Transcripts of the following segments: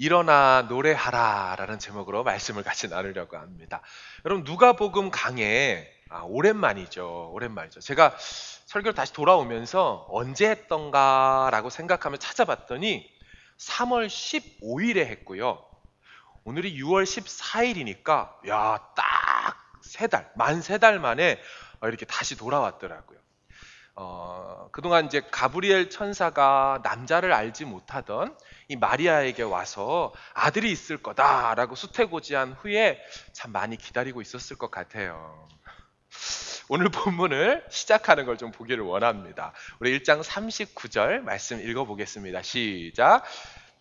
일어나 노래하라 라는 제목으로 말씀을 같이 나누려고 합니다. 여러분 누가복음 강해 오랜만이죠. 제가 설교를 다시 돌아오면서 언제 했던가 라고 생각하며 찾아봤더니 3월 15일에 했고요. 오늘이 6월 14일이니까 딱 만 3달 만에 이렇게 다시 돌아왔더라고요. 그동안 이제 가브리엘 천사가 남자를 알지 못하던 이 마리아에게 와서 아들이 있을 거다라고 수태고지한 후에 참 많이 기다리고 있었을 것 같아요. 오늘 본문을 시작하는 걸 좀 보기를 원합니다. 우리 1장 39절 말씀 읽어보겠습니다. 시작.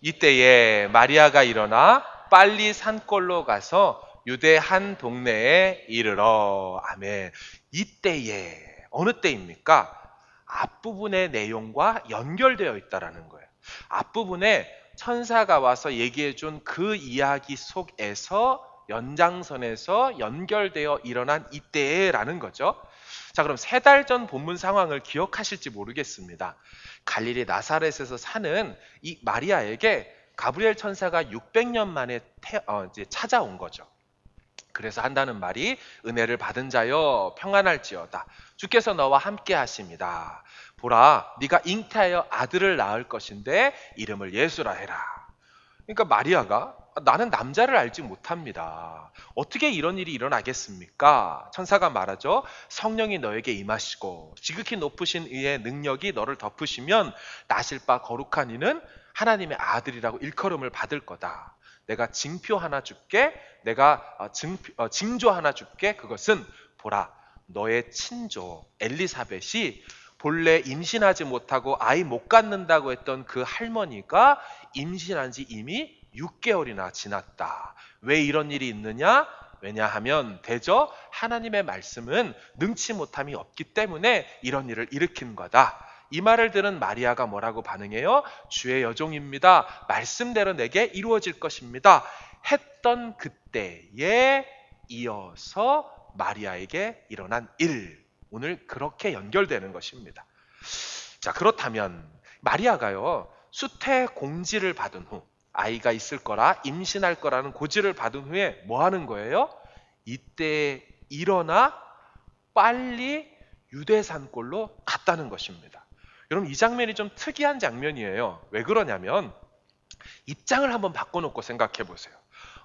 이때에 마리아가 일어나 빨리 산골로 가서 유대 한 동네에 이르러. 아멘. 이때에 어느 때입니까? 앞부분의 내용과 연결되어 있다라는 거예요. 앞부분에 천사가 와서 얘기해준 그 이야기 속에서 연장선에서 연결되어 일어난 이때라는 거죠. 자, 그럼 3달 전 본문 상황을 기억하실지 모르겠습니다. 갈릴리 나사렛에서 사는 이 마리아에게 가브리엘 천사가 600년 만에 이제 찾아온 거죠. 그래서 한다는 말이 은혜를 받은 자여 평안할지어다. 주께서 너와 함께 하십니다. 보라, 네가 잉태하여 아들을 낳을 것인데 이름을 예수라 해라. 그러니까 마리아가 나는 남자를 알지 못합니다. 어떻게 이런 일이 일어나겠습니까? 천사가 말하죠. 성령이 너에게 임하시고 지극히 높으신 이의 능력이 너를 덮으시면 나실 바 거룩한 이는 하나님의 아들이라고 일컬음을 받을 거다. 내가 징표 하나 줄게. 내가 징조 하나 줄게. 그것은 보라, 너의 친조 엘리사벳이 본래 임신하지 못하고 아이 못 갖는다고 했던 그 할머니가 임신한 지 이미 6개월이나 지났다. 왜 이런 일이 있느냐? 왜냐하면 대저 하나님의 말씀은 능치 못함이 없기 때문에 이런 일을 일으킨 거다. 이 말을 들은 마리아가 뭐라고 반응해요? 주의 여종입니다. 말씀대로 내게 이루어질 것입니다. 했던 그때에 이어서 마리아에게 일어난 일. 오늘 그렇게 연결되는 것입니다. 자, 그렇다면 마리아가요, 수태 공지를 받은 후 아이가 있을 거라 임신할 거라는 고지를 받은 후에 뭐 하는 거예요? 이때 일어나 빨리 유대산골로 갔다는 것입니다. 여러분 이 장면이 좀 특이한 장면이에요. 왜 그러냐면 입장을 한번 바꿔놓고 생각해 보세요.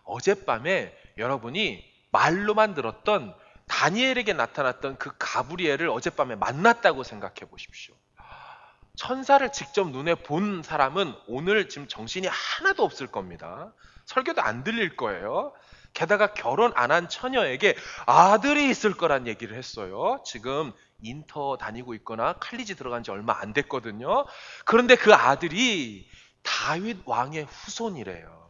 어젯밤에 여러분이 말로만 들었던 다니엘에게 나타났던 그 가브리엘을 어젯밤에 만났다고 생각해 보십시오. 천사를 직접 눈에 본 사람은 오늘 지금 정신이 하나도 없을 겁니다. 설교도 안 들릴 거예요. 게다가 결혼 안 한 처녀에게 아들이 있을 거란 얘기를 했어요. 지금 인터 다니고 있거나 칼리지 들어간 지 얼마 안 됐거든요. 그런데 그 아들이 다윗 왕의 후손이래요.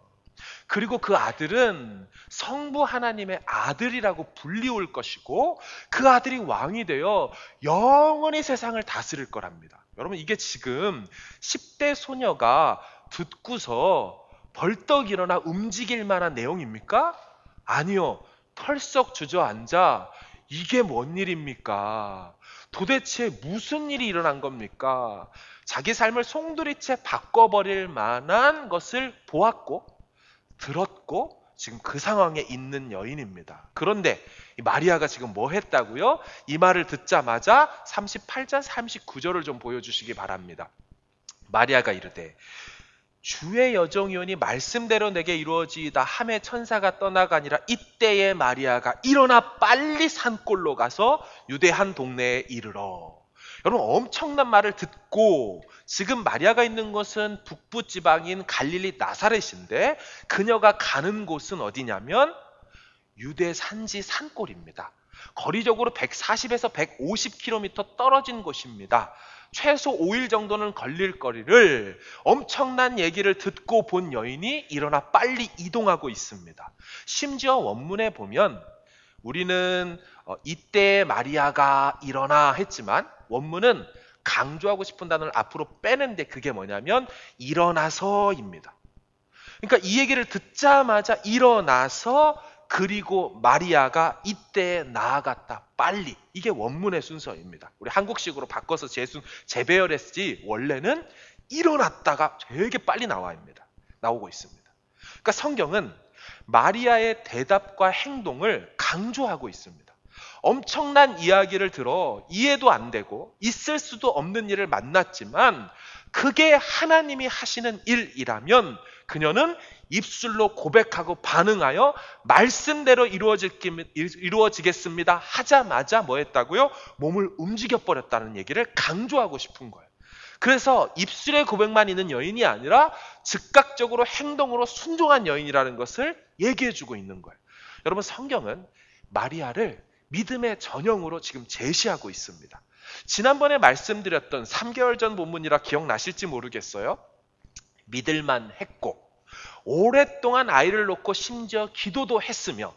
그리고 그 아들은 성부 하나님의 아들이라고 불리울 것이고 그 아들이 왕이 되어 영원히 세상을 다스릴 거랍니다. 여러분 이게 지금 10대 소녀가 듣고서 벌떡 일어나 움직일 만한 내용입니까? 아니요. 털썩 주저앉아 이게 뭔 일입니까? 도대체 무슨 일이 일어난 겁니까? 자기 삶을 송두리째 바꿔버릴 만한 것을 보았고 들었고 지금 그 상황에 있는 여인입니다. 그런데 마리아가 지금 뭐 했다고요? 이 말을 듣자마자 38절 39절을 좀 보여주시기 바랍니다. 마리아가 이르되 주의 여종이오니 말씀대로 내게 이루어지이다 하매 천사가 떠나가니라. 이때에 마리아가 일어나 빨리 산골로 가서 유대 한 동네에 이르러. 여러분 엄청난 말을 듣고 지금 마리아가 있는 곳은 북부 지방인 갈릴리 나사렛인데 그녀가 가는 곳은 어디냐면 유대 산지 산골입니다. 거리적으로 140에서 150km 떨어진 곳입니다. 최소 5일 정도는 걸릴 거리를 엄청난 얘기를 듣고 본 여인이 일어나 빨리 이동하고 있습니다. 심지어 원문에 보면 우리는 이때 마리아가 일어나 했지만 원문은 강조하고 싶은 단어를 앞으로 빼는데 그게 뭐냐면 일어나서입니다. 그러니까 이 얘기를 듣자마자 일어나서 그리고 마리아가 이때에 나아갔다. 빨리. 이게 원문의 순서입니다. 우리 한국식으로 바꿔서 재배열했지 원래는 일어났다가 되게 빨리 나오고 있습니다. 그러니까 성경은 마리아의 대답과 행동을 강조하고 있습니다. 엄청난 이야기를 들어 이해도 안 되고 있을 수도 없는 일을 만났지만 그게 하나님이 하시는 일이라면 그녀는 입술로 고백하고 반응하여 말씀대로 이루어지겠습니다 하자마자 뭐 했다고요? 몸을 움직여버렸다는 얘기를 강조하고 싶은 거예요. 그래서 입술의 고백만 있는 여인이 아니라 즉각적으로 행동으로 순종한 여인이라는 것을 얘기해주고 있는 거예요. 여러분, 성경은 마리아를 믿음의 전형으로 지금 제시하고 있습니다. 지난번에 말씀드렸던 3개월 전 본문이라 기억나실지 모르겠어요. 믿을만 했고 오랫동안 아이를 놓고 심지어 기도도 했으며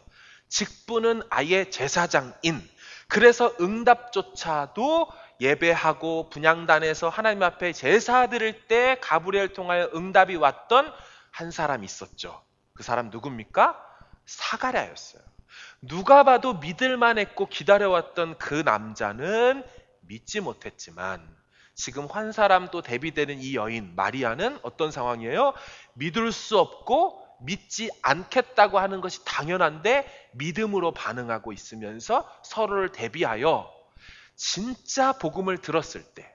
직분은 아예 제사장인, 그래서 응답조차도 예배하고 분향단에서 하나님 앞에 제사 드릴 때 가브리엘 통하여 응답이 왔던 한 사람이 있었죠. 그 사람 누굽니까? 사가랴였어요. 누가 봐도 믿을만 했고 기다려왔던 그 남자는 믿지 못했지만 지금 한 사람도 대비되는 이 여인 마리아는 어떤 상황이에요? 믿을 수 없고 믿지 않겠다고 하는 것이 당연한데 믿음으로 반응하고 있으면서 서로를 대비하여 진짜 복음을 들었을 때,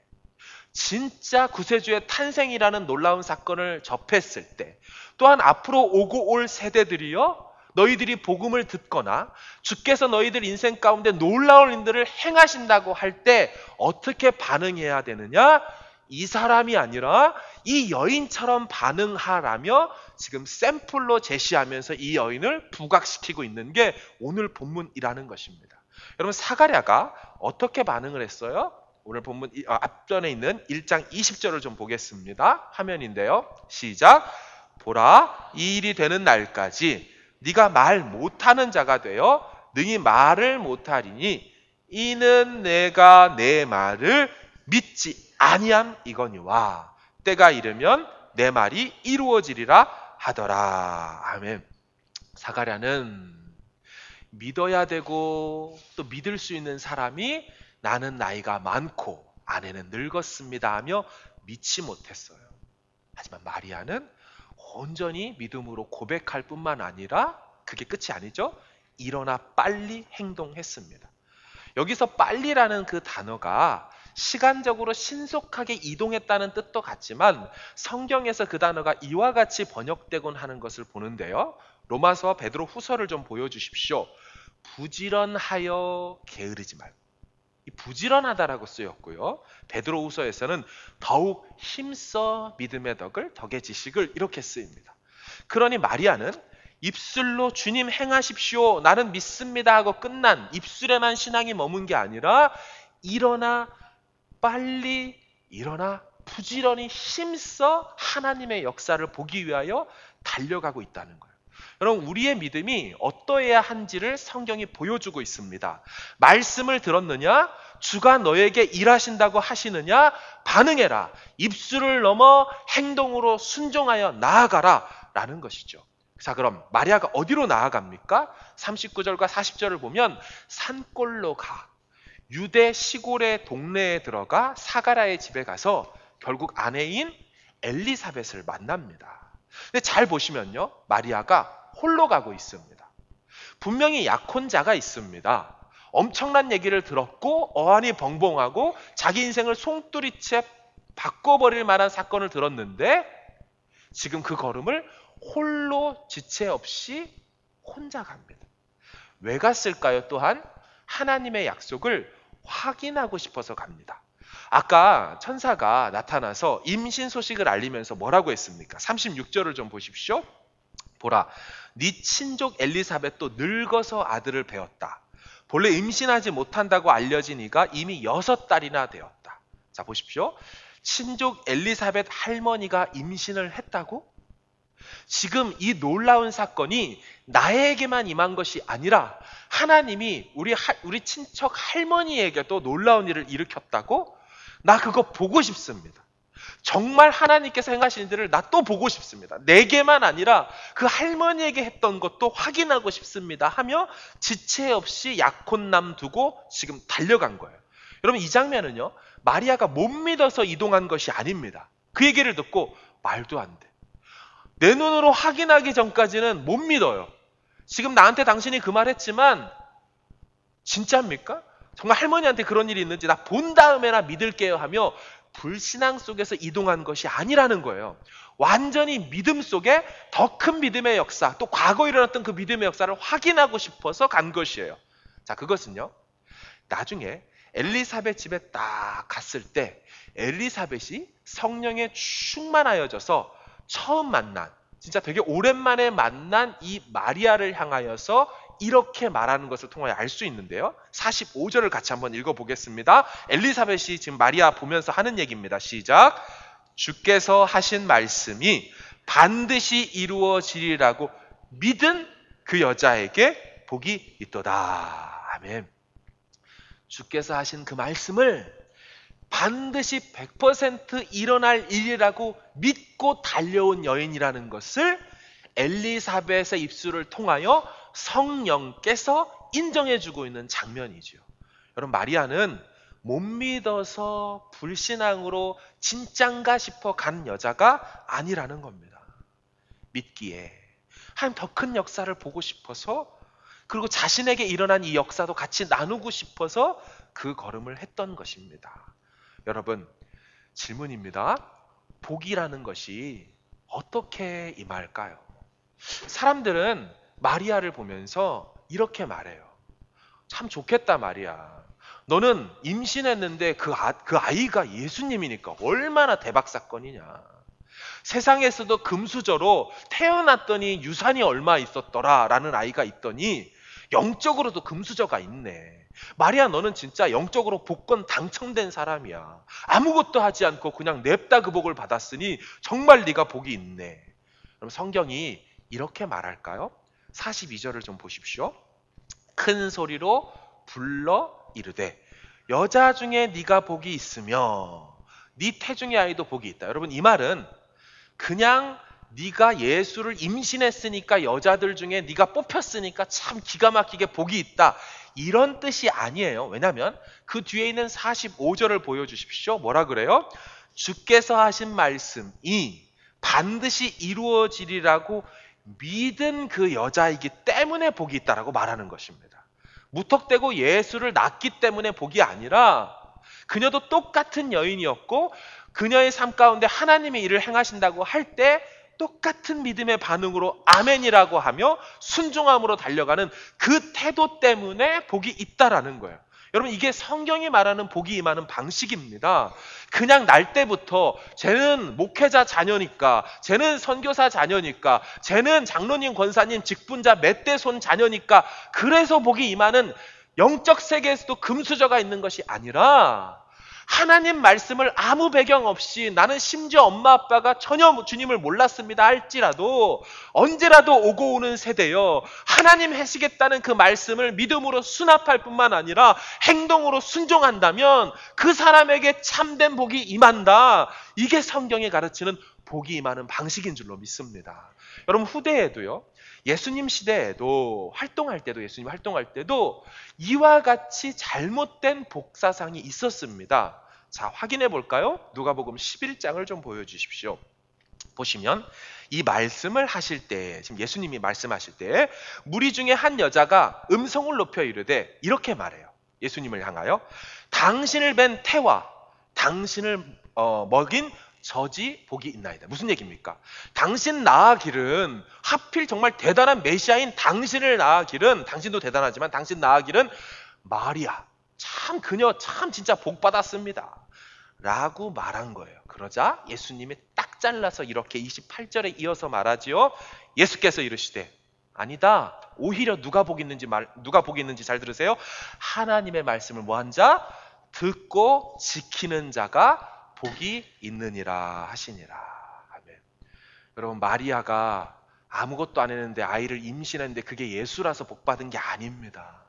진짜 구세주의 탄생이라는 놀라운 사건을 접했을 때, 또한 앞으로 오고 올 세대들이요, 너희들이 복음을 듣거나 주께서 너희들 인생 가운데 놀라운 일들을 행하신다고 할 때 어떻게 반응해야 되느냐? 이 사람이 아니라 이 여인처럼 반응하라며 지금 샘플로 제시하면서 이 여인을 부각시키고 있는 게 오늘 본문이라는 것입니다. 여러분, 사가랴가 어떻게 반응을 했어요? 오늘 본문 앞전에 있는 1장 20절을 좀 보겠습니다. 화면인데요. 시작. 보라, 이 일이 되는 날까지 네가 말 못하는 자가 되어 능히 말을 못하리니 이는 내가 내 말을 믿지 아니함 이거니와 때가 이르면 내 말이 이루어지리라 하더라. 아멘. 사가랴는 믿어야 되고 또 믿을 수 있는 사람이 나는 나이가 많고 아내는 늙었습니다 하며 믿지 못했어요. 하지만 마리아는 온전히 믿음으로 고백할 뿐만 아니라 그게 끝이 아니죠. 일어나 빨리 행동했습니다. 여기서 빨리라는 그 단어가 시간적으로 신속하게 이동했다는 뜻도 같지만 성경에서 그 단어가 이와 같이 번역되곤 하는 것을 보는데요. 로마서와 베드로 후서를 좀 보여주십시오. 부지런하여 게으르지 말고. 이 부지런하다라고 쓰였고요. 베드로 후서에서는 더욱 힘써 믿음의 덕의 지식을 이렇게 쓰입니다. 그러니 마리아는 입술로 주님 행하십시오, 나는 믿습니다 하고 끝난 입술에만 신앙이 머문 게 아니라 일어나 빨리 일어나 부지런히 힘써 하나님의 역사를 보기 위하여 달려가고 있다는 거예요. 여러분, 우리의 믿음이 어떠해야 한지를 성경이 보여주고 있습니다. 말씀을 들었느냐? 주가 너에게 일하신다고 하시느냐? 반응해라. 입술을 넘어 행동으로 순종하여 나아가라 라는 것이죠. 자, 그럼 마리아가 어디로 나아갑니까? 39절과 40절을 보면 산골로 가 유대 시골의 동네에 들어가 사가랴의 집에 가서 결국 아내인 엘리사벳을 만납니다. 근데 잘 보시면요, 마리아가 홀로 가고 있습니다. 분명히 약혼자가 있습니다. 엄청난 얘기를 들었고 어안이 벙벙하고 자기 인생을 송두리째 바꿔버릴 만한 사건을 들었는데 지금 그 걸음을 홀로 지체 없이 혼자 갑니다. 왜 갔을까요? 또한 하나님의 약속을 확인하고 싶어서 갑니다. 아까 천사가 나타나서 임신 소식을 알리면서 뭐라고 했습니까? 36절을 좀 보십시오. 보라, 네 친족 엘리사벳도 늙어서 아들을 배웠다. 본래 임신하지 못한다고 알려진 이가 이미 6달이나 되었다. 자, 보십시오. 친족 엘리사벳 할머니가 임신을 했다고? 지금 이 놀라운 사건이 나에게만 임한 것이 아니라 하나님이 우리 친척 할머니에게도 놀라운 일을 일으켰다고? 나 그거 보고 싶습니다. 정말 하나님께서 행하신 일들을 나 또 보고 싶습니다. 내게만 아니라 그 할머니에게 했던 것도 확인하고 싶습니다 하며 지체 없이 약혼남 두고 지금 달려간 거예요. 여러분, 이 장면은요, 마리아가 못 믿어서 이동한 것이 아닙니다. 그 얘기를 듣고 말도 안 돼. 내 눈으로 확인하기 전까지는 못 믿어요. 지금 나한테 당신이 그 말 했지만 진짜입니까? 정말 할머니한테 그런 일이 있는지 나 본 다음에나 믿을게요 하며 불신앙 속에서 이동한 것이 아니라는 거예요. 완전히 믿음 속에 더 큰 믿음의 역사, 또 과거에 일어났던 그 믿음의 역사를 확인하고 싶어서 간 것이에요. 자, 그것은요, 나중에 엘리사벳 집에 딱 갔을 때 엘리사벳이 성령에 충만하여져서 처음 만난, 진짜 되게 오랜만에 만난 이 마리아를 향하여서 이렇게 말하는 것을 통하여 알 수 있는데요. 45절을 같이 한번 읽어보겠습니다. 엘리사벳이 지금 마리아 보면서 하는 얘기입니다. 시작. 주께서 하신 말씀이 반드시 이루어지리라고 믿은 그 여자에게 복이 있도다. 아멘. 주께서 하신 그 말씀을 반드시 100% 일어날 일이라고 믿고 달려온 여인이라는 것을 엘리사벳의 입술을 통하여 성령께서 인정해주고 있는 장면이죠. 여러분, 마리아는 못 믿어서 불신앙으로 진짠가 싶어 간 여자가 아니라는 겁니다. 믿기에 하나님 더 큰 역사를 보고 싶어서, 그리고 자신에게 일어난 이 역사도 같이 나누고 싶어서 그 걸음을 했던 것입니다. 여러분, 질문입니다. 복이라는 것이 어떻게 임할까요? 사람들은 마리아를 보면서 이렇게 말해요. 참 좋겠다, 마리아. 너는 임신했는데 그 아이가 예수님이니까 얼마나 대박 사건이냐. 세상에서도 금수저로 태어났더니 유산이 얼마 있었더라 라는 아이가 있더니 영적으로도 금수저가 있네. 마리아, 너는 진짜 영적으로 복권 당첨된 사람이야. 아무것도 하지 않고 그냥 냅다 그 복을 받았으니 정말 네가 복이 있네. 그럼 성경이 이렇게 말할까요? 42절을 좀 보십시오. 큰 소리로 불러 이르되 여자 중에 네가 복이 있으며 네 태중의 아이도 복이 있다. 여러분, 이 말은 그냥 네가 예수를 임신했으니까 여자들 중에 네가 뽑혔으니까 참 기가 막히게 복이 있다, 이런 뜻이 아니에요. 왜냐하면 그 뒤에 있는 45절을 보여주십시오. 뭐라 그래요? 주께서 하신 말씀이 반드시 이루어지리라고 믿은 그 여자이기 때문에 복이 있다라고 말하는 것입니다. 무턱대고 예수를 낳기 때문에 복이 아니라 그녀도 똑같은 여인이었고 그녀의 삶 가운데 하나님의 일을 행하신다고 할 때 똑같은 믿음의 반응으로 아멘이라고 하며 순종함으로 달려가는 그 태도 때문에 복이 있다라는 거예요. 여러분, 이게 성경이 말하는 복이 임하는 방식입니다. 그냥 날 때부터 쟤는 목회자 자녀니까, 쟤는 선교사 자녀니까, 쟤는 장로님, 권사님, 직분자 몇 대 손 자녀니까 그래서 복이 임하는 영적 세계에서도 금수저가 있는 것이 아니라 하나님 말씀을 아무 배경 없이, 나는 심지어 엄마 아빠가 전혀 주님을 몰랐습니다 할지라도 언제라도 오고 오는 세대여, 하나님 하시겠다는 그 말씀을 믿음으로 수납할 뿐만 아니라 행동으로 순종한다면 그 사람에게 참된 복이 임한다. 이게 성경이 가르치는 복이 임하는 방식인 줄로 믿습니다. 여러분, 후대에도요, 예수님 시대에도 예수님 활동할 때도 이와 같이 잘못된 복사상이 있었습니다. 자, 확인해 볼까요? 누가복음 11장을 좀 보여주십시오. 보시면 이 말씀을 하실 때, 지금 예수님이 말씀하실 때 무리 중에 한 여자가 음성을 높여 이르되 이렇게 말해요. 예수님을 향하여 당신을 뵌 태와 당신을 먹인 저지 복이 있나이다. 무슨 얘기입니까? 당신 낳아기른, 하필 정말 대단한 메시아인 당신을 낳아기른, 당신도 대단하지만 당신 낳아기른 마리아, 참 그녀 참 진짜 복 받았습니다 라고 말한 거예요. 그러자 예수님이 딱 잘라서 이렇게 28절에 이어서 말하지요. 예수께서 이르시되 아니다, 오히려 누가 복이 있는지 잘 들으세요. 하나님의 말씀을 뭐한 자? 듣고 지키는 자가 복이 있느니라 하시니라. 아멘. 여러분, 마리아가 아무것도 안 했는데 아이를 임신했는데 그게 예수라서 복 받은 게 아닙니다.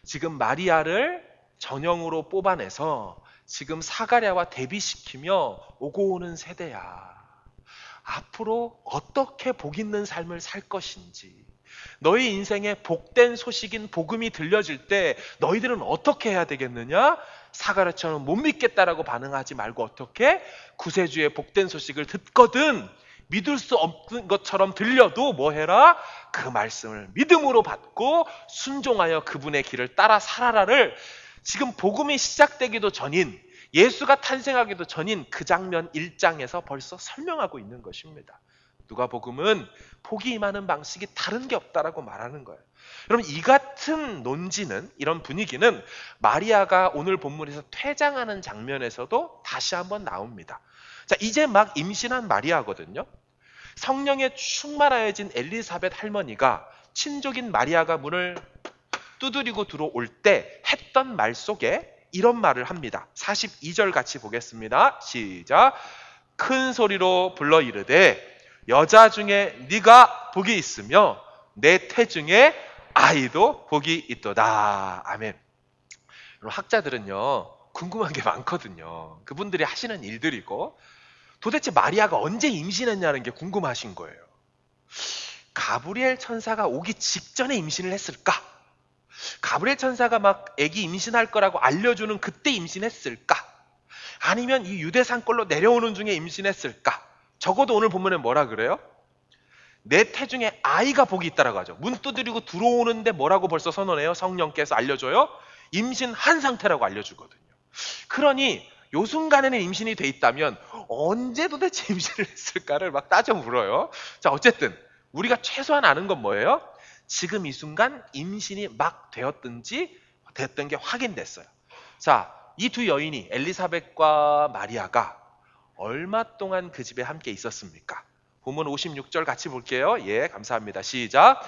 지금 마리아를 전형으로 뽑아내서 지금 사가랴와 대비시키며 오고 오는 세대야. 앞으로 어떻게 복 있는 삶을 살 것인지, 너희 인생에 복된 소식인 복음이 들려질 때 너희들은 어떻게 해야 되겠느냐? 사가랴처럼 못 믿겠다라고 반응하지 말고 어떻게 구세주의 복된 소식을 듣거든 믿을 수 없는 것처럼 들려도 뭐 해라? 그 말씀을 믿음으로 받고 순종하여 그분의 길을 따라 살아라를 지금 복음이 시작되기도 전인, 예수가 탄생하기도 전인 그 장면 1장에서 벌써 설명하고 있는 것입니다. 누가복음은 복이 임하는 방식이 다른 게 없다라고 말하는 거예요. 여러분, 이 같은 논지는, 이런 분위기는 마리아가 오늘 본문에서 퇴장하는 장면에서도 다시 한번 나옵니다. 자, 이제 막 임신한 마리아거든요. 성령에 충만하여진 엘리사벳 할머니가 친족인 마리아가 문을 두드리고 들어올 때 했던 말 속에 이런 말을 합니다. 42절 같이 보겠습니다. 시작. 큰 소리로 불러 이르되 여자 중에 네가 복이 있으며 내 태중에 아이도 복이 있도다. 아멘. 학자들은요, 궁금한 게 많거든요. 그분들이 하시는 일들이고, 도대체 마리아가 언제 임신했냐는 게 궁금하신 거예요. 가브리엘 천사가 오기 직전에 임신을 했을까? 가브리엘 천사가 막 아기 임신할 거라고 알려주는 그때 임신했을까? 아니면 이 유대 산골로 내려오는 중에 임신했을까? 적어도 오늘 본문에 뭐라 그래요? 내 태중에 아이가 복이 있다라고 하죠. 문 두드리고 들어오는데 뭐라고 벌써 선언해요? 성령께서 알려줘요? 임신한 상태라고 알려주거든요. 그러니 요 순간에는 임신이 돼 있다면 언제 도대체 임신을 했을까를 막 따져 물어요. 자, 어쨌든 우리가 최소한 아는 건 뭐예요? 지금 이 순간 임신이 막 되었든지 됐던 게 확인됐어요. 자, 이 두 여인이 엘리사벳과 마리아가 얼마 동안 그 집에 함께 있었습니까? 본문 56절 같이 볼게요. 예, 감사합니다. 시작.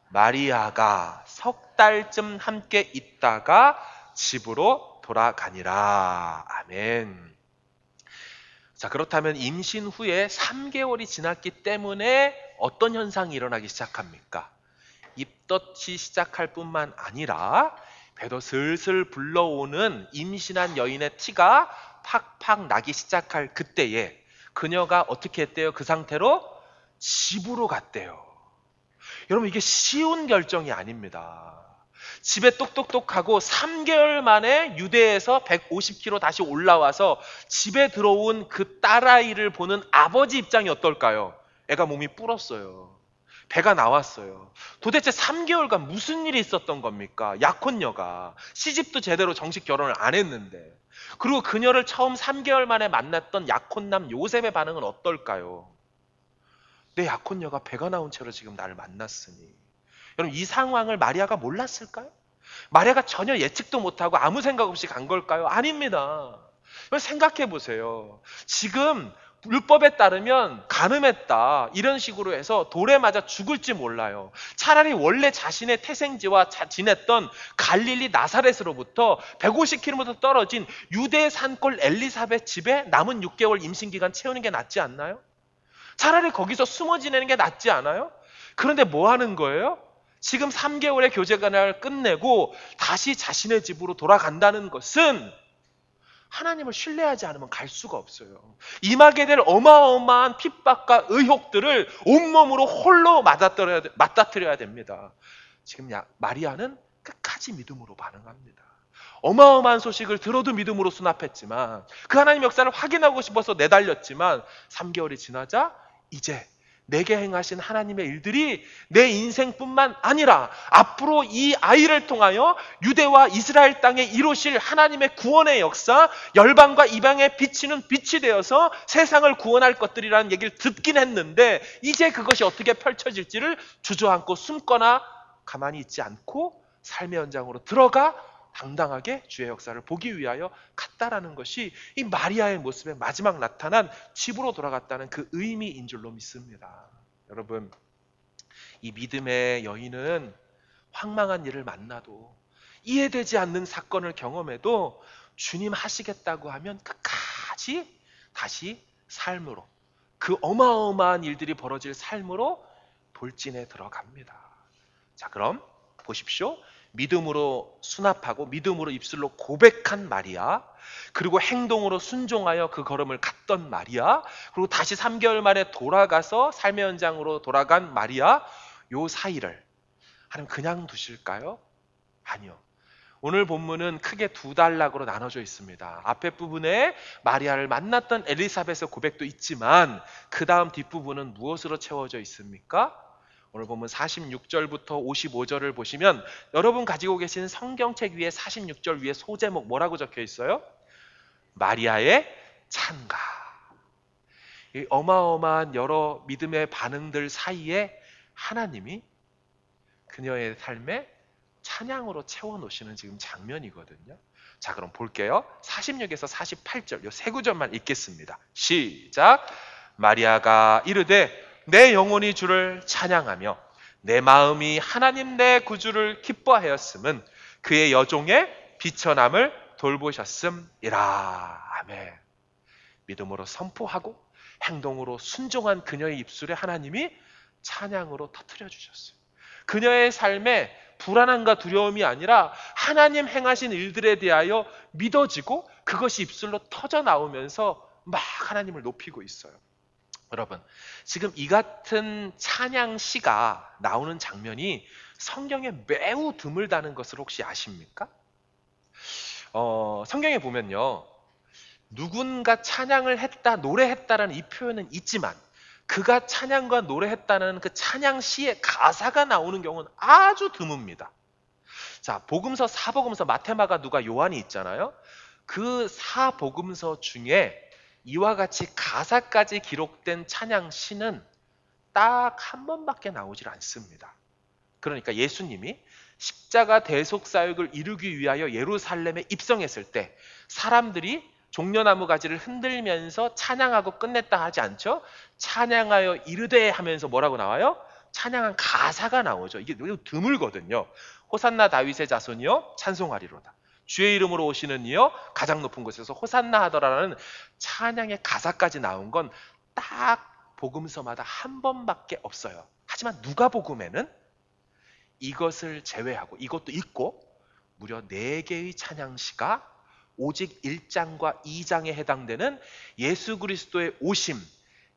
마리아가 석 달쯤 함께 있다가 집으로 돌아가니라. 아멘. 자, 그렇다면 임신 후에 3개월이 지났기 때문에 어떤 현상이 일어나기 시작합니까? 입덧이 시작할 뿐만 아니라 배도 슬슬 불러오는 임신한 여인의 티가 팍팍 나기 시작할 그때에 그녀가 어떻게 했대요? 그 상태로 집으로 갔대요. 여러분, 이게 쉬운 결정이 아닙니다. 집에 똑똑똑하고 3개월 만에 유대에서 150km 다시 올라와서 집에 들어온 그 딸아이를 보는 아버지 입장이 어떨까요? 애가 몸이 불었어요. 배가 나왔어요. 도대체 3개월간 무슨 일이 있었던 겁니까? 약혼녀가 시집도 제대로 정식 결혼을 안 했는데, 그리고 그녀를 처음 3개월 만에 만났던 약혼남 요셉의 반응은 어떨까요? 내 약혼녀가 배가 나온 채로 지금 나를 만났으니. 여러분, 이 상황을 마리아가 몰랐을까요? 마리아가 전혀 예측도 못하고 아무 생각 없이 간 걸까요? 아닙니다. 생각해 보세요. 지금 율법에 따르면 간음했다 이런 식으로 해서 돌에 맞아 죽을지 몰라요. 차라리 원래 자신의 태생지와 지냈던 갈릴리 나사렛으로부터 150km 떨어진 유대 산골 엘리사벳 집에 남은 6개월 임신기간 채우는 게 낫지 않나요? 차라리 거기서 숨어 지내는 게 낫지 않아요? 그런데 뭐 하는 거예요? 지금 3개월의 교제관을 끝내고 다시 자신의 집으로 돌아간다는 것은 하나님을 신뢰하지 않으면 갈 수가 없어요. 임하게 될 어마어마한 핍박과 의혹들을 온몸으로 홀로 맞닥뜨려야 됩니다. 지금 마리아는 끝까지 믿음으로 반응합니다. 어마어마한 소식을 들어도 믿음으로 수납했지만, 그 하나님 역사를 확인하고 싶어서 내달렸지만 3개월이 지나자 이제 내게 행하신 하나님의 일들이 내 인생뿐만 아니라 앞으로 이 아이를 통하여 유대와 이스라엘 땅에 이루실 하나님의 구원의 역사, 열방과 이방에 비치는 빛이 되어서 세상을 구원할 것들이라는 얘기를 듣긴 했는데, 이제 그것이 어떻게 펼쳐질지를 주저앉고 숨거나 가만히 있지 않고 삶의 현장으로 들어가 당당하게 주의 역사를 보기 위하여 갔다라는 것이 이 마리아의 모습에 마지막 나타난 집으로 돌아갔다는 그 의미인 줄로 믿습니다. 여러분, 이 믿음의 여인은 황망한 일을 만나도, 이해되지 않는 사건을 경험해도 주님 하시겠다고 하면 끝까지 다시 삶으로, 그 어마어마한 일들이 벌어질 삶으로 돌진해 들어갑니다. 자, 그럼 보십시오. 믿음으로 수납하고 믿음으로 입술로 고백한 마리아, 그리고 행동으로 순종하여 그 걸음을 갔던 마리아, 그리고 다시 3개월 만에 돌아가서 삶의 현장으로 돌아간 마리아, 요 사이를 하나님 그냥 두실까요? 아니요. 오늘 본문은 크게 두 단락으로 나눠져 있습니다. 앞에 부분에 마리아를 만났던 엘리사벳의 고백도 있지만 그 다음 뒷부분은 무엇으로 채워져 있습니까? 오늘 본문 46절부터 55절을 보시면 여러분 가지고 계신 성경책 위에 46절 위에 소제목 뭐라고 적혀 있어요? 마리아의 찬가. 이 어마어마한 여러 믿음의 반응들 사이에 하나님이 그녀의 삶에 찬양으로 채워놓으시는 지금 장면이거든요. 자, 그럼 볼게요. 46에서 48절 이 세 구절만 읽겠습니다. 시작. 마리아가 이르되 내 영혼이 주를 찬양하며 내 마음이 하나님 내 구주를 기뻐하였음은 그의 여종의 비천함을 돌보셨음이라. 아멘. 믿음으로 선포하고 행동으로 순종한 그녀의 입술에 하나님이 찬양으로 터뜨려 주셨어요. 그녀의 삶에 불안함과 두려움이 아니라 하나님 행하신 일들에 대하여 믿어지고 그것이 입술로 터져 나오면서 막 하나님을 높이고 있어요. 여러분, 지금 이 같은 찬양시가 나오는 장면이 성경에 매우 드물다는 것을 혹시 아십니까? 성경에 보면요, 누군가 찬양을 했다, 노래했다라는 이 표현은 있지만 그가 찬양과 노래했다는 그 찬양시의 가사가 나오는 경우는 아주 드뭅니다. 자, 복음서, 사복음서, 마태마가, 누가, 요한이 있잖아요. 그 사복음서 중에 이와 같이 가사까지 기록된 찬양시는 딱 한 번밖에 나오질 않습니다. 그러니까 예수님이 십자가 대속 사역을 이루기 위하여 예루살렘에 입성했을 때 사람들이 종려나무 가지를 흔들면서 찬양하고 끝냈다 하지 않죠? 찬양하여 이르되 하면서 뭐라고 나와요? 찬양한 가사가 나오죠. 이게 드물거든요. 호산나 다윗의 자손이여 찬송하리로다. 주의 이름으로 오시는 이여 가장 높은 곳에서 호산나 하더라라는 찬양의 가사까지 나온 건 딱 복음서마다 한 번밖에 없어요. 하지만 누가복음에는 이것을 제외하고 이것도 있고 무려 4개의 찬양시가 오직 1장과 2장에 해당되는 예수 그리스도의 오심,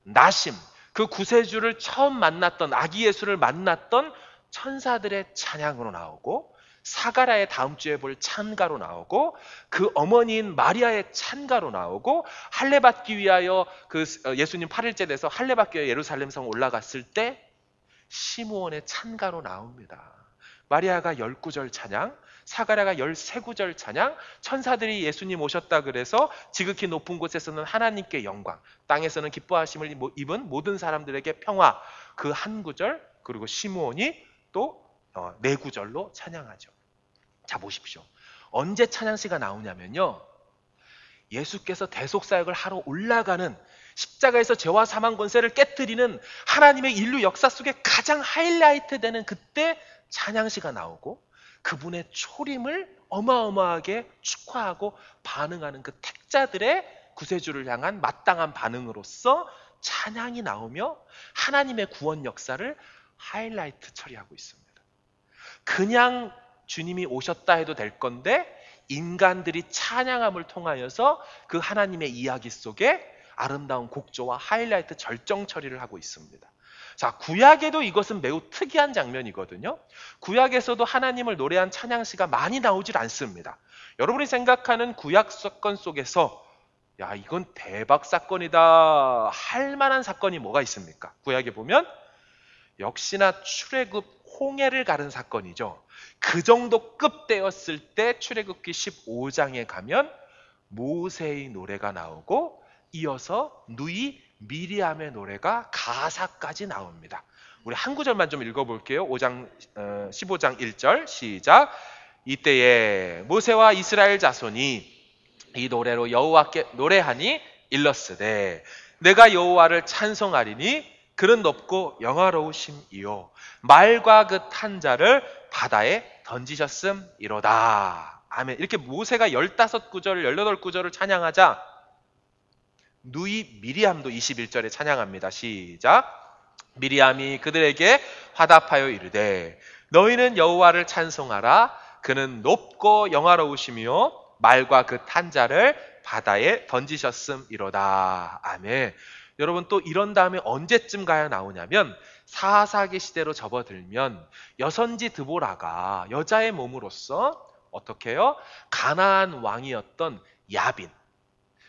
나심, 그 구세주를 처음 만났던 아기 예수를 만났던 천사들의 찬양으로 나오고 사가랴의 다음 주에 볼 찬가로 나오고 그 어머니인 마리아의 찬가로 나오고 할례받기 위하여 그 예수님 8일째 돼서 할례받기 위하여 예루살렘 성 올라갔을 때 시므온의 찬가로 나옵니다. 마리아가 10구절 찬양, 사가랴가 13구절 찬양, 천사들이 예수님 오셨다 그래서 지극히 높은 곳에서는 하나님께 영광, 땅에서는 기뻐하심을 입은 모든 사람들에게 평화, 그 한 구절, 그리고 시므온이 또 4구절로 찬양하죠. 자, 보십시오. 언제 찬양시가 나오냐면요, 예수께서 대속사역을 하러 올라가는, 십자가에서 죄와 사망 권세를 깨뜨리는 하나님의 인류 역사 속에 가장 하이라이트 되는 그때 찬양시가 나오고 그분의 초림을 어마어마하게 축하하고 반응하는 그 택자들의 구세주를 향한 마땅한 반응으로서 찬양이 나오며 하나님의 구원 역사를 하이라이트 처리하고 있습니다. 그냥 주님이 오셨다 해도 될 건데 인간들이 찬양함을 통하여서 그 하나님의 이야기 속에 아름다운 곡조와 하이라이트 절정 처리를 하고 있습니다. 자, 구약에도 이것은 매우 특이한 장면이거든요. 구약에서도 하나님을 노래한 찬양시가 많이 나오질 않습니다. 여러분이 생각하는 구약 사건 속에서 야, 이건 대박 사건이다 할 만한 사건이 뭐가 있습니까? 구약에 보면 역시나 출애굽 홍해를 가른 사건이죠. 그 정도 급 되었을 때 출애굽기 15장에 가면 모세의 노래가 나오고 이어서 누이 미리암의 노래가 가사까지 나옵니다. 우리 한 구절만 좀 읽어볼게요. 15장 1절 시작. 이때에 모세와 이스라엘 자손이 이 노래로 여호와께 노래하니 일렀으되 내가 여호와를 찬송하리니 그는 높고 영화로우심이요 말과 그 탄 자를 바다에 던지셨음이로다. 아멘. 이렇게 모세가 15구절 18구절을 찬양하자 누이 미리암도 21절에 찬양합니다. 시작. 미리암이 그들에게 화답하여 이르되 너희는 여호와를 찬송하라. 그는 높고 영화로우시며 말과 그 탄 자를 바다에 던지셨음이로다. 아멘. 여러분, 또 이런 다음에 언제쯤 가야 나오냐면 사사기 시대로 접어들면 여선지 드보라가 여자의 몸으로서 어떻게 해요? 가나안 왕이었던 야빈.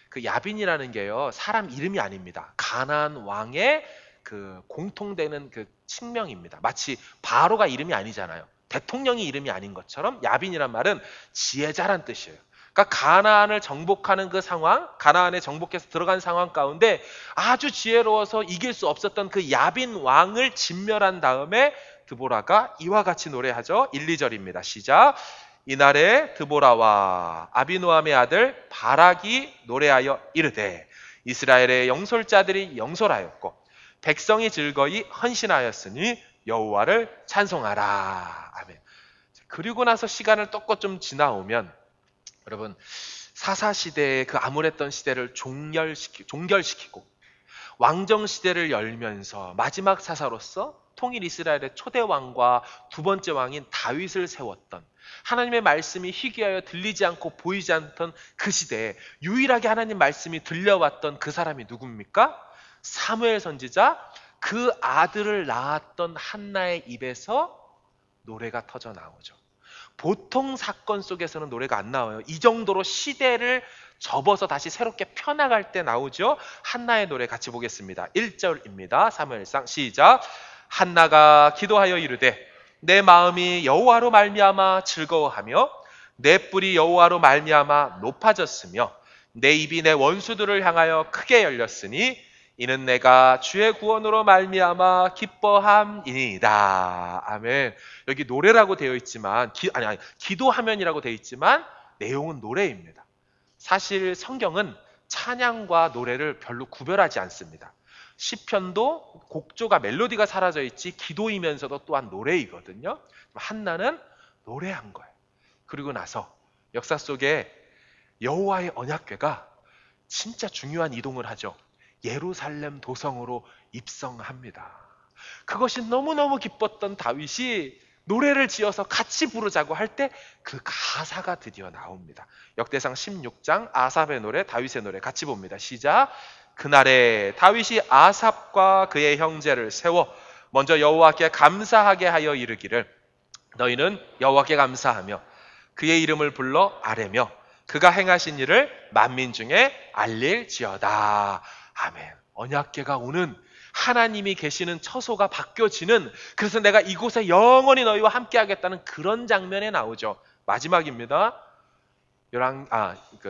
그 야빈이라는 게요, 사람 이름이 아닙니다. 가나안 왕의 그 공통되는 그 칭명입니다. 마치 바로가 이름이 아니잖아요. 대통령이 이름이 아닌 것처럼 야빈이란 말은 지혜자란 뜻이에요. 그러니까 가나안을 정복하는 그 상황, 가나안에 정복해서 들어간 상황 가운데 아주 지혜로워서 이길 수 없었던 그 야빈 왕을 진멸한 다음에 드보라가 이와 같이 노래하죠. 1, 2절입니다. 시작. 이날에 드보라와 아비노함의 아들 바락이 노래하여 이르되 이스라엘의 영솔자들이 영솔하였고 백성이 즐거이 헌신하였으니 여호와를 찬송하라. 아멘. 그리고 나서 시간을 또 좀 지나오면 여러분, 사사시대의 그 암울했던 시대를 종결시키고 왕정 시대를 열면서 마지막 사사로서 통일 이스라엘의 초대 왕과 두 번째 왕인 다윗을 세웠던, 하나님의 말씀이 희귀하여 들리지 않고 보이지 않던 그 시대에 유일하게 하나님 말씀이 들려왔던 그 사람이 누굽니까? 사무엘 선지자, 그 아들을 낳았던 한나의 입에서 노래가 터져 나오죠. 보통 사건 속에서는 노래가 안 나와요. 이 정도로 시대를 접어서 다시 새롭게 펴나갈 때 나오죠. 한나의 노래 같이 보겠습니다. 1절입니다. 사무엘상 시작. 한나가 기도하여 이르되 내 마음이 여호와로 말미암아 즐거워하며 내 뿔이 여호와로 말미암아 높아졌으며 내 입이 내 원수들을 향하여 크게 열렸으니 이는 내가 주의 구원으로 말미암아 기뻐함이니이다. 아멘. 여기 노래라고 되어 있지만 기도하면이라고 되어 있지만 내용은 노래입니다. 사실 성경은 찬양과 노래를 별로 구별하지 않습니다. 시편도 곡조가 멜로디가 사라져 있지 기도이면서도 또한 노래이거든요. 한나는 노래한 거예요. 그리고 나서 역사 속에 여호와의 언약궤가 진짜 중요한 이동을 하죠. 예루살렘 도성으로 입성합니다. 그것이 너무너무 기뻤던 다윗이 노래를 지어서 같이 부르자고 할 때 그 가사가 드디어 나옵니다. 역대상 16장 아삽의 노래, 다윗의 노래 같이 봅니다. 시작. 그날에 다윗이 아삽과 그의 형제를 세워 먼저 여호와께 감사하게 하여 이르기를 너희는 여호와께 감사하며 그의 이름을 불러 아뢰며 그가 행하신 일을 만민 중에 알릴지어다. 아멘. 언약궤가 오는, 하나님이 계시는 처소가 바뀌어지는, 그래서 내가 이곳에 영원히 너희와 함께 하겠다는 그런 장면에 나오죠. 마지막입니다.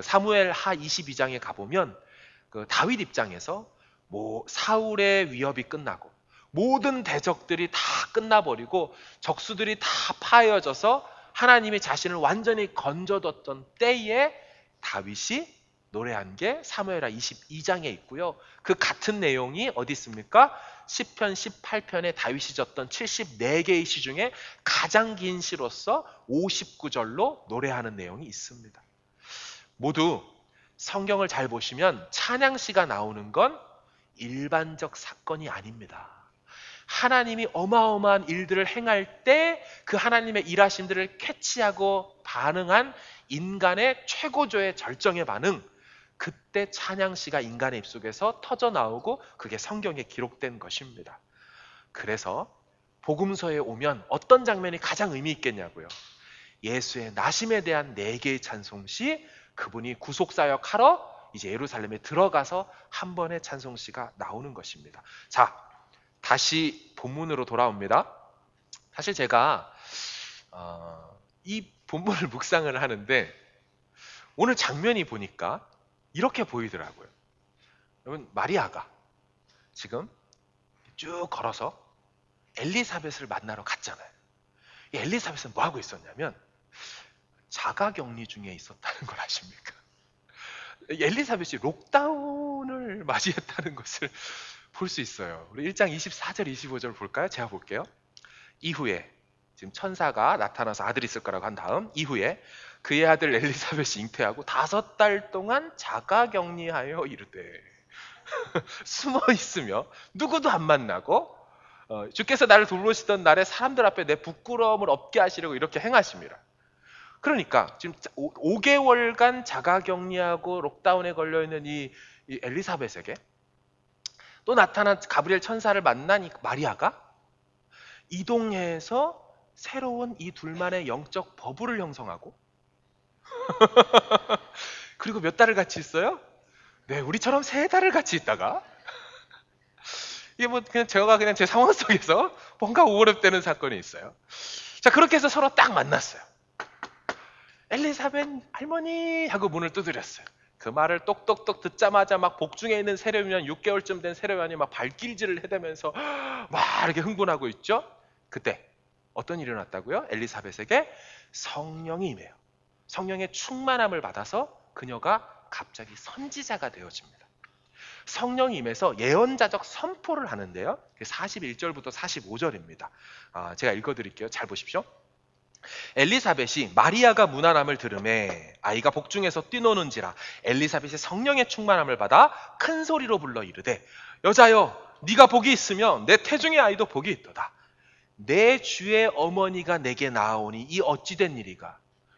사무엘 하 22장에 가보면 그 다윗 입장에서 사울의 위협이 끝나고 모든 대적들이 다 끝나버리고 적수들이 다 파여져서 하나님이 자신을 완전히 건져뒀던 때에 다윗이 노래한 게 사무엘하 22장에 있고요. 그 같은 내용이 어디 있습니까? 시편 18편에 다윗이 졌던 74개의 시 중에 가장 긴 시로서 59절로 노래하는 내용이 있습니다. 모두 성경을 잘 보시면 찬양시가 나오는 건 일반적 사건이 아닙니다. 하나님이 어마어마한 일들을 행할 때 그 하나님의 일하심들을 캐치하고 반응한 인간의 최고조의 절정의 반응, 그때 찬양시가 인간의 입속에서 터져 나오고 그게 성경에 기록된 것입니다. 그래서 복음서에 오면 어떤 장면이 가장 의미 있겠냐고요. 예수의 나심에 대한 4개의 찬송시, 그분이 구속사역 하러 이제 예루살렘에 들어가서 한 번의 찬송시가 나오는 것입니다. 자, 다시 본문으로 돌아옵니다. 사실 제가 이 본문을 묵상을 하는데 오늘 장면이 보니까 이렇게 보이더라고요. 여러분, 마리아가 지금 쭉 걸어서 엘리사벳을 만나러 갔잖아요. 이 엘리사벳은 뭐 하고 있었냐면 자가격리 중에 있었다는 걸 아십니까? 엘리사벳이 록다운을 맞이했다는 것을 볼 수 있어요. 우리 1장 24절 25절 볼까요? 제가 볼게요. 이후에 지금 천사가 나타나서 아들이 있을 거라고 한 다음 이후에 그의 아들 엘리사벳이 잉태하고 5달 동안 자가격리하여 이르되 숨어 있으며 누구도 안 만나고 주께서 나를 돌보시던 날에 사람들 앞에 내 부끄러움을 없게 하시려고 이렇게 행하십니다. 그러니까 지금 5개월간 자가격리하고 록다운에 걸려있는 이 엘리사벳에게 또 나타난 가브리엘 천사를 만난 이 마리아가 이동해서 새로운 이 둘만의 영적 버블을 형성하고 그리고 몇 달을 같이 있어요? 네, 우리처럼 3달을 같이 있다가 이게 뭐 그냥 제가 그냥 제 상황 속에서 뭔가 오버랩되는 사건이 있어요. 자, 그렇게 해서 서로 딱 만났어요. 엘리사벳 할머니 하고 문을 두드렸어요. 그 말을 똑똑똑 듣자마자 막 복중에 있는 세례요한 6개월쯤 된 세례요한이 막 발길질을 해대면서 막 이렇게 흥분하고 있죠. 그때 어떤 일이 일어났다고요? 엘리사벳에게 성령이 임해요. 성령의 충만함을 받아서 그녀가 갑자기 선지자가 되어집니다. 성령이 임해서 예언자적 선포를 하는데요. 41절부터 45절입니다. 제가 읽어드릴게요. 잘 보십시오. 엘리사벳이 마리아가 문안함을 들음에 아이가 복중에서 뛰노는지라 엘리사벳이 성령의 충만함을 받아 큰 소리로 불러 이르되 여자여 네가 복이 있으며 내 태중의 아이도 복이 있도다. 내 주의 어머니가 내게 나아오니 이 어찌된 일이가.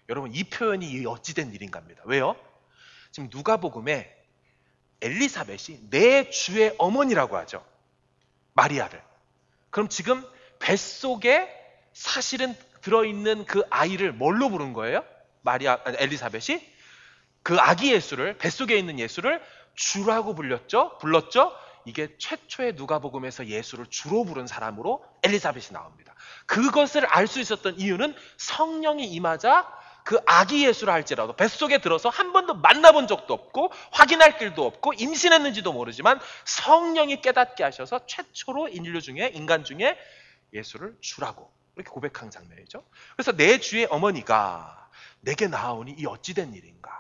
여러분, 이 표현이 이 어찌된 일인가입니다. 왜요? 지금 누가복음에 엘리사벳이 내 주의 어머니라고 하죠. 마리아를. 그럼 지금 뱃속에 사실은 들어있는 그 아이를 뭘로 부른 거예요? 엘리사벳이 그 아기 예수를, 뱃속에 있는 예수를 주라고 불렀죠? 이게 최초의 누가복음에서 예수를 주로 부른 사람으로 엘리사벳이 나옵니다. 그것을 알 수 있었던 이유는 성령이 임하자 그 아기 예수라 할지라도 뱃속에 들어서 한 번도 만나본 적도 없고 확인할 길도 없고 임신했는지도 모르지만 성령이 깨닫게 하셔서 최초로 인간 중에 예수를 주라고 이렇게 고백한 장면이죠. 그래서 내 주의 어머니가 내게 나아오니 이 어찌된 일인가.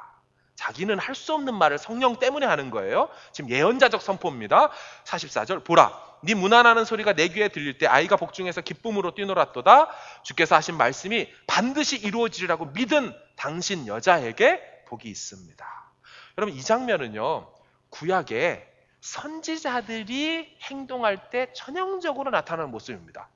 자기는 할 수 없는 말을 성령 때문에 하는 거예요. 지금 예언자적 선포입니다. 44절 보라 네 문안하는 소리가 내 귀에 들릴 때 아이가 복중에서 기쁨으로 뛰놀았도다. 주께서 하신 말씀이 반드시 이루어지리라고 믿은 당신 여자에게 복이 있습니다. 여러분, 이 장면은요 구약에 선지자들이 행동할 때 전형적으로 나타나는 모습입니다.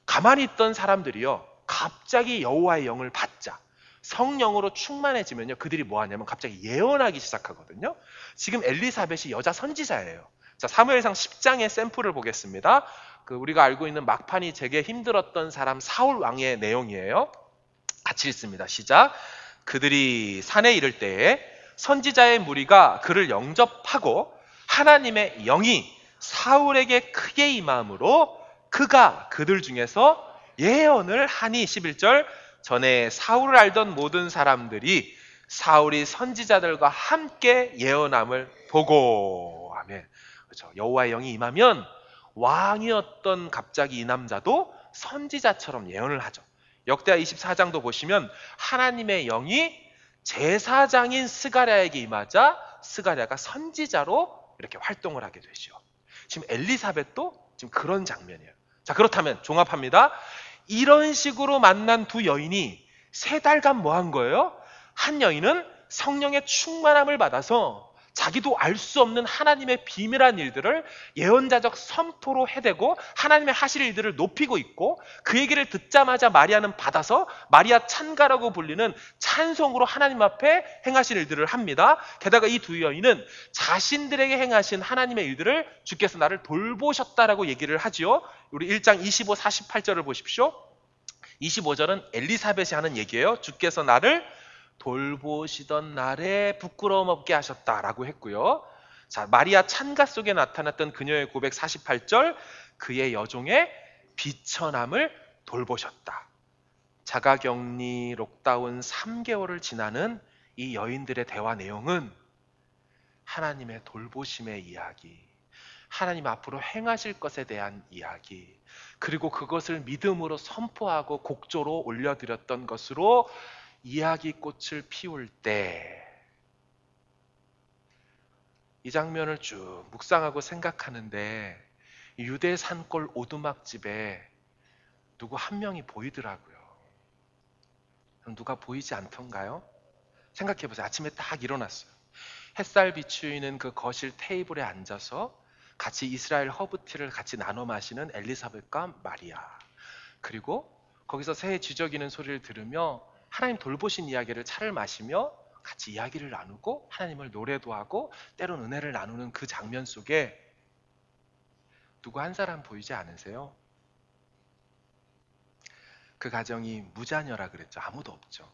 가만히 있던 사람들이요 갑자기 여호와의 영을 받자 성령으로 충만해지면요 그들이 뭐 하냐면 갑자기 예언하기 시작하거든요. 지금 엘리사벳이 여자 선지자예요. 자, 사무엘상 10장의 샘플을 보겠습니다. 우리가 알고 있는 막판이 되게 힘들었던 사람 사울 왕의 내용이에요. 같이 읽습니다. 시작. 그들이 산에 이를 때에 선지자의 무리가 그를 영접하고 하나님의 영이 사울에게 크게 임함으로 그가 그들 중에서 예언을 하니 11절 전에 사울을 알던 모든 사람들이 사울이 선지자들과 함께 예언함을 보고 아멘. 그렇죠. 여호와의 영이 임하면 왕이었던 갑자기 이 남자도 선지자처럼 예언을 하죠. 역대하 24장도 보시면 하나님의 영이 제사장인 스가랴에게 임하자 스가랴가 선지자로 이렇게 활동을 하게 되죠. 지금 엘리사벳도 지금 그런 장면이에요. 자, 그렇다면 종합합니다. 이런 식으로 만난 두 여인이 3달간 뭐 한 거예요? 한 여인은 성령의 충만함을 받아서 자기도 알 수 없는 하나님의 비밀한 일들을 예언자적 선포로 해대고 하나님의 하실 일들을 높이고 있고 그 얘기를 듣자마자 마리아는 받아서 마리아 찬가라고 불리는 찬송으로 하나님 앞에 행하신 일들을 합니다. 게다가 이 두 여인은 자신들에게 행하신 하나님의 일들을 주께서 나를 돌보셨다라고 얘기를 하지요. 우리 1장 25, 48절을 보십시오. 25절은 엘리사벳이 하는 얘기예요. 주께서 나를 돌보시던 날에 부끄러움 없게 하셨다라고 했고요. 자, 마리아 찬가 속에 나타났던 그녀의 고백 48절 그의 여종의 비천함을 돌보셨다. 자가격리 록다운 3개월을 지나는 이 여인들의 대화 내용은 하나님의 돌보심의 이야기, 하나님 앞으로 행하실 것에 대한 이야기, 그리고 그것을 믿음으로 선포하고 곡조로 올려드렸던 것으로 이야기꽃을 피울 때 이 장면을 쭉 묵상하고 생각하는데 유대 산골 오두막집에 누구 한 명이 보이더라고요. 누가 보이지 않던가요? 생각해 보세요. 아침에 딱 일어났어요. 햇살 비추이는 그 거실 테이블에 앉아서 같이 이스라엘 허브티를 같이 나눠 마시는 엘리사벳과 마리아, 그리고 거기서 새해 지저귀는 소리를 들으며 하나님 돌보신 이야기를 차를 마시며 같이 이야기를 나누고 하나님을 노래도 하고 때론 은혜를 나누는 그 장면 속에 누구 한 사람 보이지 않으세요? 그 가정이 무자녀라 그랬죠. 아무도 없죠.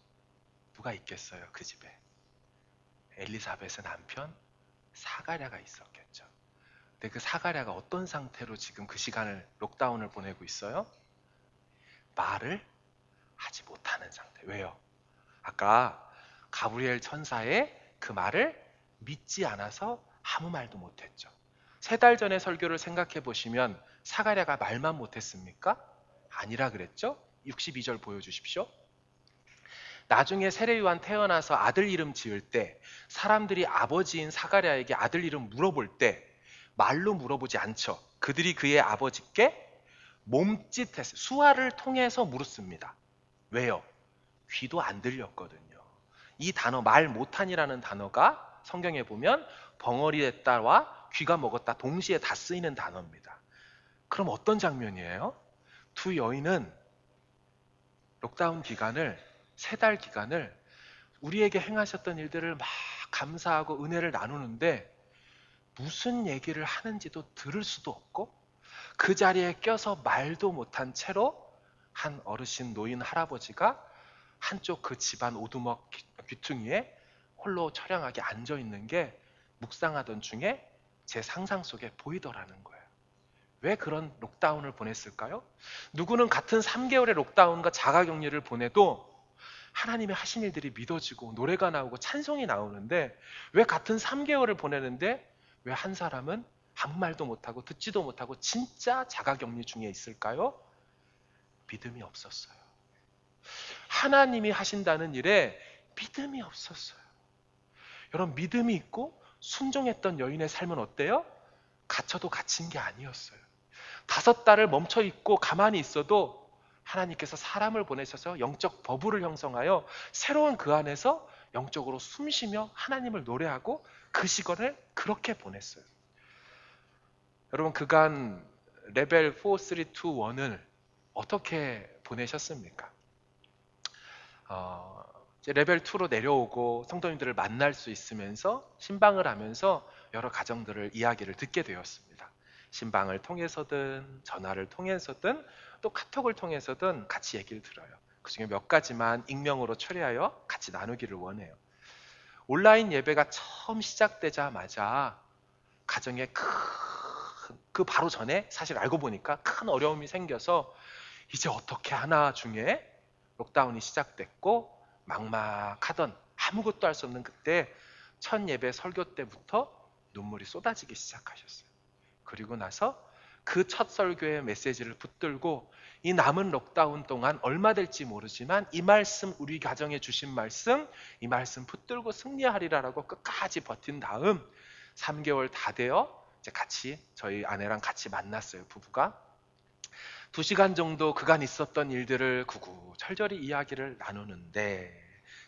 누가 있겠어요, 그 집에? 엘리사벳의 남편 사가랴가 있었겠죠. 근데 그 사가랴가 어떤 상태로 지금 그 시간을 록다운을 보내고 있어요? 말을 하지 못하는 상태. 왜요? 아까 가브리엘 천사의 그 말을 믿지 않아서 아무 말도 못했죠. 3달 전의 설교를 생각해 보시면 사가랴가 말만 못했습니까? 아니라 그랬죠? 62절 보여주십시오. 나중에 세례요한 태어나서 아들 이름 지을 때 사람들이 아버지인 사가랴에게 아들 이름 물어볼 때 말로 물어보지 않죠. 그들이 그의 아버지께 몸짓해서 수화를 통해서 물었습니다. 왜요? 귀도 안 들렸거든요. 이 단어 말 못하니라는 단어가 성경에 보면 벙어리 됐다와 귀가 먹었다 동시에 다 쓰이는 단어입니다. 그럼 어떤 장면이에요? 두 여인은 록다운 기간을 3달 기간을 우리에게 행하셨던 일들을 막 감사하고 은혜를 나누는데 무슨 얘기를 하는지도 들을 수도 없고 그 자리에 껴서 말도 못한 채로 한 어르신 노인 할아버지가 한쪽 그 집안 오두막 귀퉁이에 홀로 처량하게 앉아있는 게 묵상하던 중에 제 상상 속에 보이더라는 거예요. 왜 그런 록다운을 보냈을까요? 누구는 같은 3개월의 록다운과 자가격리를 보내도 하나님의 하신 일들이 믿어지고 노래가 나오고 찬송이 나오는데 왜 같은 3개월을 보내는데 왜 한 사람은 아무 말도 못하고 듣지도 못하고 진짜 자가격리 중에 있을까요? 믿음이 없었어요. 하나님이 하신다는 일에 믿음이 없었어요. 여러분, 믿음이 있고 순종했던 여인의 삶은 어때요? 갇혀도 갇힌 게 아니었어요. 5달을 멈춰 있고 가만히 있어도 하나님께서 사람을 보내셔서 영적 버블을 형성하여 새로운 그 안에서 영적으로 숨쉬며 하나님을 노래하고 그 시간을 그렇게 보냈어요. 여러분, 그간 레벨 4, 3, 2, 1을 어떻게 보내셨습니까? 이제 레벨 2로 내려오고 성도님들을 만날 수 있으면서 신방을 하면서 여러 가정들을 이야기를 듣게 되었습니다. 신방을 통해서든 전화를 통해서든 또 카톡을 통해서든 같이 얘기를 들어요. 그중에 몇 가지만 익명으로 처리하여 같이 나누기를 원해요. 온라인 예배가 처음 시작되자마자 가정에 그 바로 전에 사실 알고 보니까 큰 어려움이 생겨서 이제 어떻게 하나 중에 록다운이 시작됐고 막막하던 아무것도 할 수 없는 그때 첫 예배 설교 때부터 눈물이 쏟아지기 시작하셨어요. 그리고 나서 그 첫 설교의 메시지를 붙들고 이 남은 록다운 동안 얼마 될지 모르지만 이 말씀, 우리 가정에 주신 말씀, 이 말씀 붙들고 승리하리라라고 끝까지 버틴 다음 3개월 다 되어 이제 같이 저희 아내랑 같이 만났어요. 부부가 2시간 정도 그간 있었던 일들을 구구절절히 이야기를 나누는데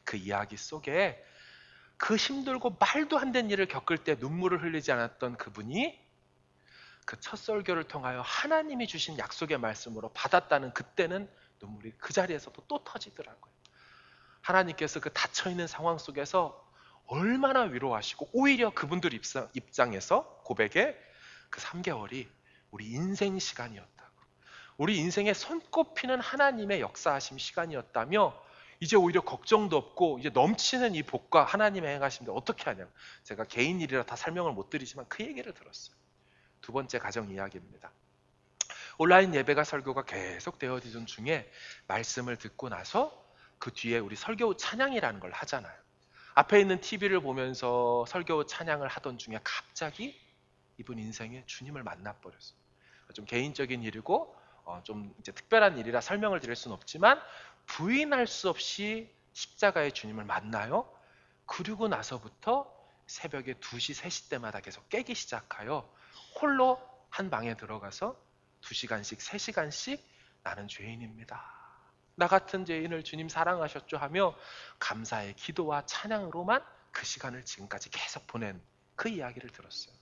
그 이야기 속에 그 힘들고 말도 안 되는 일을 겪을 때 눈물을 흘리지 않았던 그분이 그 첫 설교를 통하여 하나님이 주신 약속의 말씀으로 받았다는 그때는 눈물이 그 자리에서도 또 터지더라고요. 하나님께서 그 닫혀있는 상황 속에서 얼마나 위로하시고 오히려 그분들 입장에서 고백에 그 3개월이 우리 인생 시간이었다고, 우리 인생에 손꼽히는 하나님의 역사하심 시간이었다며 이제 오히려 걱정도 없고 이제 넘치는 이 복과 하나님의 행하심인데 어떻게 하냐. 제가 개인 일이라 다 설명을 못 드리지만 그 얘기를 들었어요. 두 번째 가정 이야기입니다. 온라인 예배가 설교가 계속 되어지던 중에 말씀을 듣고 나서 그 뒤에 우리 설교 찬양이라는 걸 하잖아요. 앞에 있는 TV를 보면서 설교 찬양을 하던 중에 갑자기 이분 인생에 주님을 만나버렸어요. 좀 개인적인 일이고 좀 이제 특별한 일이라 설명을 드릴 수는 없지만 부인할 수 없이 십자가의 주님을 만나요. 그리고 나서부터 새벽에 2시, 3시 때마다 계속 깨기 시작하여 홀로 한 방에 들어가서 2시간씩, 3시간씩 나는 죄인입니다, 나 같은 죄인을 주님 사랑하셨죠 하며 감사의 기도와 찬양으로만 그 시간을 지금까지 계속 보낸 그 이야기를 들었어요.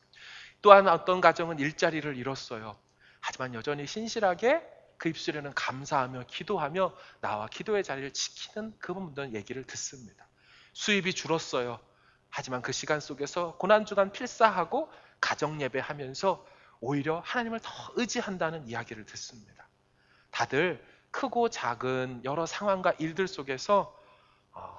또한 어떤 가정은 일자리를 잃었어요. 하지만 여전히 신실하게 그 입술에는 감사하며 기도하며 나와 기도의 자리를 지키는 그분들 얘기를 듣습니다. 수입이 줄었어요. 하지만 그 시간 속에서 고난주간 필사하고 가정 예배하면서 오히려 하나님을 더 의지한다는 이야기를 듣습니다. 다들 크고 작은 여러 상황과 일들 속에서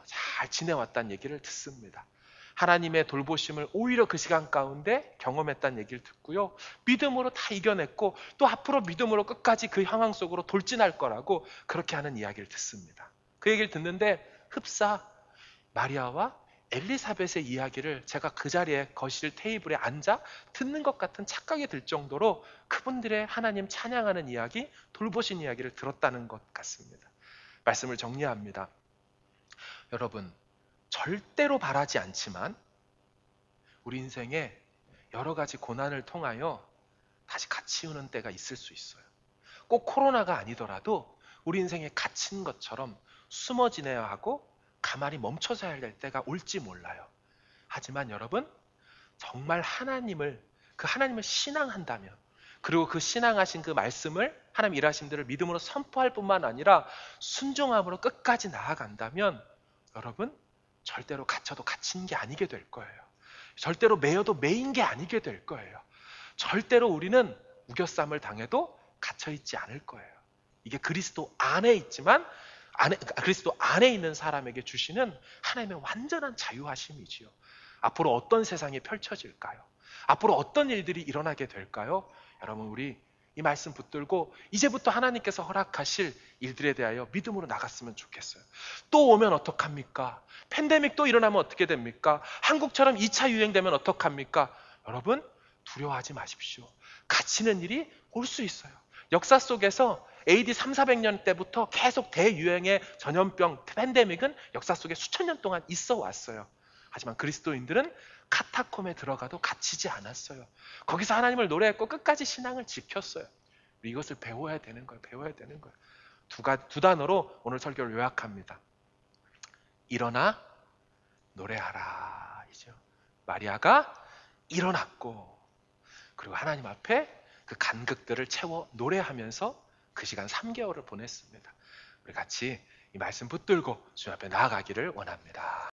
잘 지내왔다는 얘기를 듣습니다. 하나님의 돌보심을 오히려 그 시간 가운데 경험했다는 얘기를 듣고요. 믿음으로 다 이겨냈고 또 앞으로 믿음으로 끝까지 그 상황 속으로 돌진할 거라고 그렇게 하는 이야기를 듣습니다. 그 얘기를 듣는데 흡사 마리아와 엘리사벳의 이야기를 제가 그 자리에 거실 테이블에 앉아 듣는 것 같은 착각이 들 정도로 그분들의 하나님 찬양하는 이야기, 돌보신 이야기를 들었다는 것 같습니다. 말씀을 정리합니다. 여러분, 절대로 바라지 않지만 우리 인생에 여러 가지 고난을 통하여 다시 갇히 오는 때가 있을 수 있어요. 꼭 코로나가 아니더라도 우리 인생에 갇힌 것처럼 숨어 지내야 하고 가만히 멈춰서야 할 때가 올지 몰라요. 하지만 여러분, 정말 그 하나님을 신앙한다면, 그리고 그 신앙하신 그 말씀을 하나님 일하신 들을 믿음으로 선포할 뿐만 아니라 순종함으로 끝까지 나아간다면 여러분, 절대로 갇혀도 갇힌 게 아니게 될 거예요. 절대로 매여도 매인 게 아니게 될 거예요. 절대로 우리는 우겨쌈을 당해도 갇혀있지 않을 거예요. 이게 그리스도 안에 있지만 그리스도 안에 있는 사람에게 주시는 하나님의 완전한 자유하심이지요. 앞으로 어떤 세상이 펼쳐질까요? 앞으로 어떤 일들이 일어나게 될까요? 여러분, 우리 이 말씀 붙들고 이제부터 하나님께서 허락하실 일들에 대하여 믿음으로 나갔으면 좋겠어요. 또 오면 어떡합니까? 팬데믹 또 일어나면 어떻게 됩니까? 한국처럼 2차 유행되면 어떡합니까? 여러분, 두려워하지 마십시오. 갇히는 일이 올 수 있어요. 역사 속에서 AD 3,400년 때부터 계속 대유행의 전염병 팬데믹은 역사 속에 수천 년 동안 있어 왔어요. 하지만 그리스도인들은 카타콤에 들어가도 갇히지 않았어요. 거기서 하나님을 노래했고 끝까지 신앙을 지켰어요. 이것을 배워야 되는 거예요. 배워야 되는 거예요. 두 단어로 오늘 설교를 요약합니다. 일어나 노래하라 이죠. 마리아가 일어났고 그리고 하나님 앞에 그 간극들을 채워 노래하면서 그 시간 3개월을 보냈습니다. 우리 같이 이 말씀 붙들고 주님 앞에 나아가기를 원합니다.